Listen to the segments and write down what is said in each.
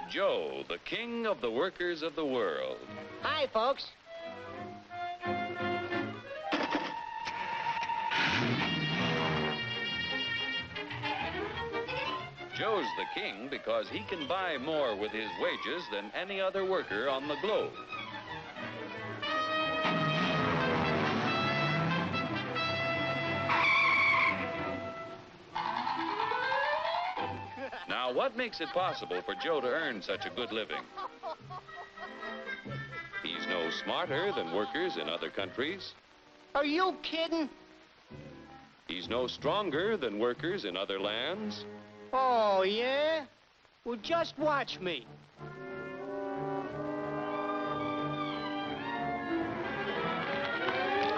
Joe, the king of the workers of the world. Hi, folks. Joe's the king because he can buy more with his wages than any other worker on the globe. Now, what makes it possible for Joe to earn such a good living? He's no smarter than workers in other countries. Are you kidding? He's no stronger than workers in other lands. Oh, yeah? Well, just watch me.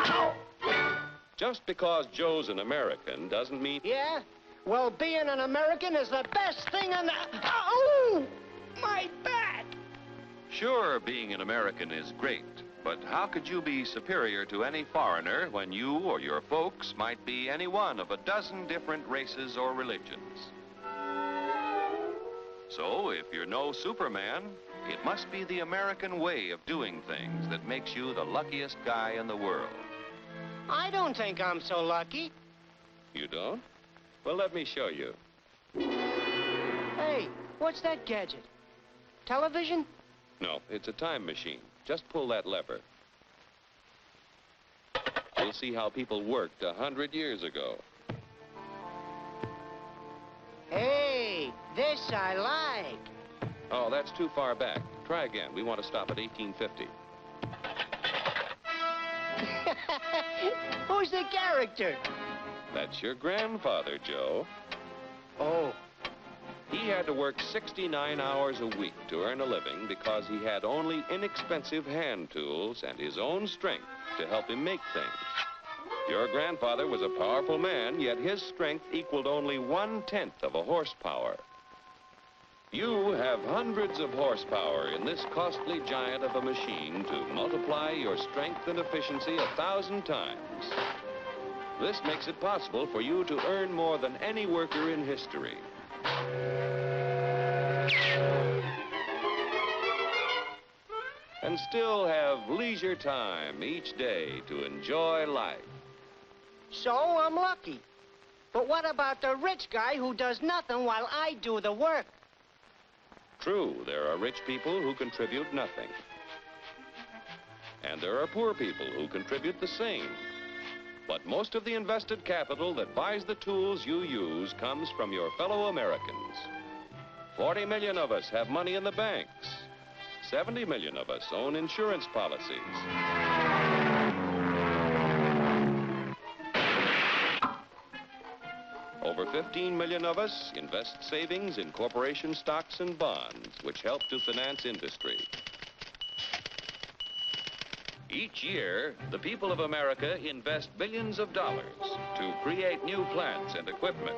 Ow! Just because Joe's an American doesn't mean... Yeah? Well, being an American is the best thing on the... Oh! My back! Sure, being an American is great, but how could you be superior to any foreigner when you or your folks might be any one of a dozen different races or religions? So, if you're no Superman, it must be the American way of doing things that makes you the luckiest guy in the world. I don't think I'm so lucky. You don't? Well, let me show you. Hey, what's that gadget? Television? No, it's a time machine. Just pull that lever. You'll see how people worked 100 years ago. Hey, this I like. Oh, that's too far back. Try again. We want to stop at 1850. Who's the character? That's your grandfather, Joe. Oh. He had to work 69 hours a week to earn a living because he had only inexpensive hand tools and his own strength to help him make things. Your grandfather was a powerful man, yet his strength equaled only 1/10 of a horsepower. You have hundreds of horsepower in this costly giant of a machine to multiply your strength and efficiency 1,000 times. This makes it possible for you to earn more than any worker in history. And still have leisure time each day to enjoy life. So I'm lucky. But what about the rich guy who does nothing while I do the work? True, there are rich people who contribute nothing. And there are poor people who contribute the same. But most of the invested capital that buys the tools you use comes from your fellow Americans. 40 million of us have money in the banks. 70 million of us own insurance policies. Over 15 million of us invest savings in corporation stocks and bonds, which help to finance industry. Each year, the people of America invest billions of dollars to create new plants and equipment.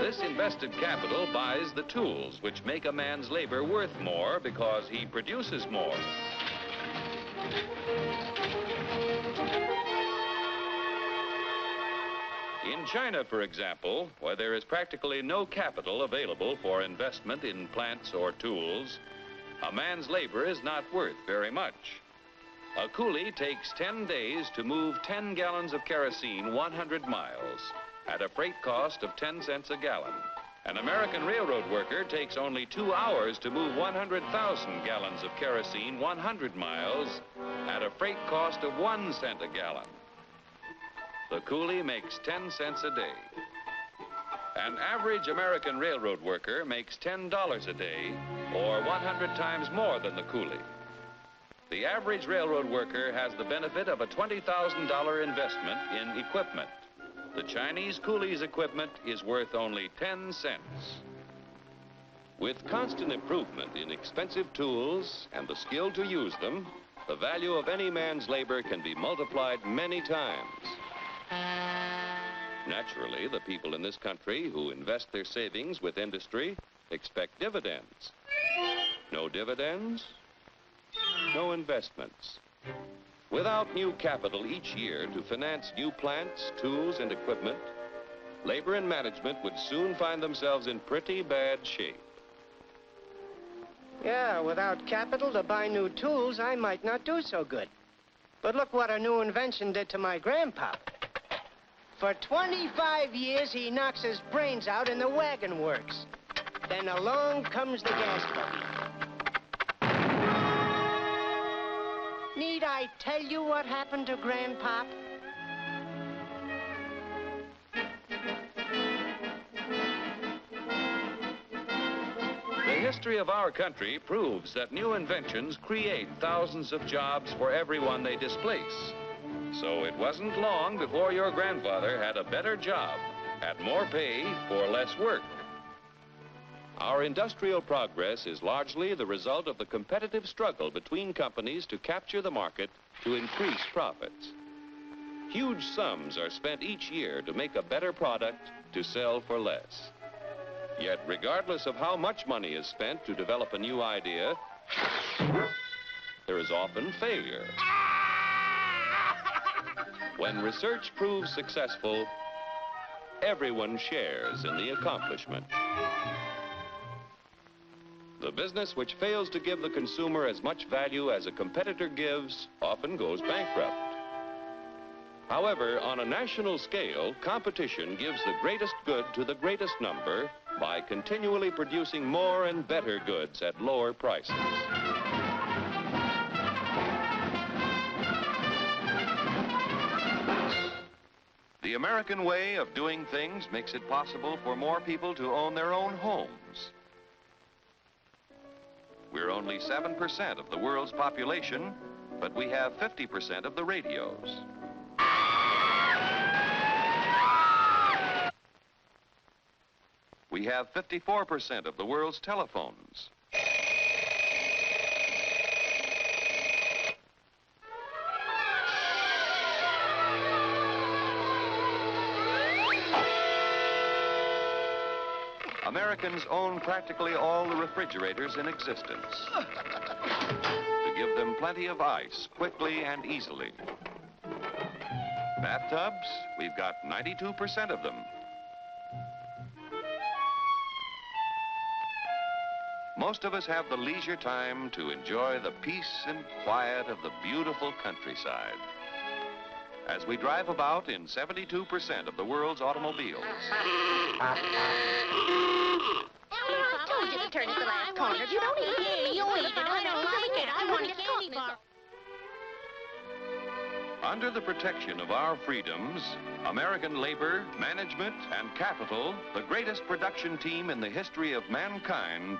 This invested capital buys the tools which make a man's labor worth more because he produces more. In China, for example, where there is practically no capital available for investment in plants or tools, a man's labor is not worth very much. A coolie takes 10 days to move 10 gallons of kerosene 100 miles at a freight cost of 10 cents a gallon. An American railroad worker takes only 2 hours to move 100,000 gallons of kerosene 100 miles at a freight cost of 1 cent a gallon. The coolie makes 10 cents a day. An average American railroad worker makes $10 a day, or 100 times more than the coolie. The average railroad worker has the benefit of a $20,000 investment in equipment. The Chinese coolie's equipment is worth only 10 cents. With constant improvement in expensive tools and the skill to use them, the value of any man's labor can be multiplied many times. Naturally, the people in this country who invest their savings with industry expect dividends. No dividends, no investments. Without new capital each year to finance new plants, tools, and equipment, labor and management would soon find themselves in pretty bad shape. Yeah, without capital to buy new tools, I might not do so good. But look what a new invention did to my grandpa. For 25 years, he knocks his brains out in the wagon works. Then along comes the gas buggy. Need I tell you what happened to Grandpop? The history of our country proves that new inventions create thousands of jobs for everyone they displace. So it wasn't long before your grandfather had a better job, had more pay for less work. Our industrial progress is largely the result of the competitive struggle between companies to capture the market to increase profits. Huge sums are spent each year to make a better product to sell for less. Yet, regardless of how much money is spent to develop a new idea, there is often failure. When research proves successful, everyone shares in the accomplishment. The business which fails to give the consumer as much value as a competitor gives often goes bankrupt. However, on a national scale, competition gives the greatest good to the greatest number by continually producing more and better goods at lower prices. The American way of doing things makes it possible for more people to own their own homes. We're only 7% of the world's population, but we have 50% of the radios. We have 54% of the world's telephones. Americans own practically all the refrigerators in existence to give them plenty of ice quickly and easily. Bathtubs, we've got 92% of them. Most of us have the leisure time to enjoy the peace and quiet of the beautiful countryside as we drive about in 72% of the world's automobiles. I told you to turn at the last corner. If you don't eat it, you eat it. I don't like it. I want a candy bar. Under the protection of our freedoms, American labor, management, and capital, the greatest production team in the history of mankind,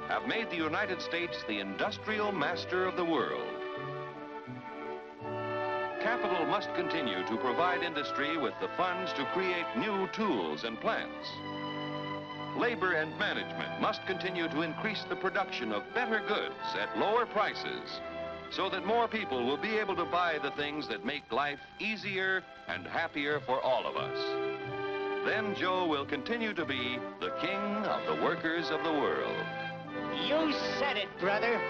have made the United States the industrial master of the world. Capital must continue to provide industry with the funds to create new tools and plants. Labor and management must continue to increase the production of better goods at lower prices so that more people will be able to buy the things that make life easier and happier for all of us. Then Joe will continue to be the king of the workers of the world. You said it, brother.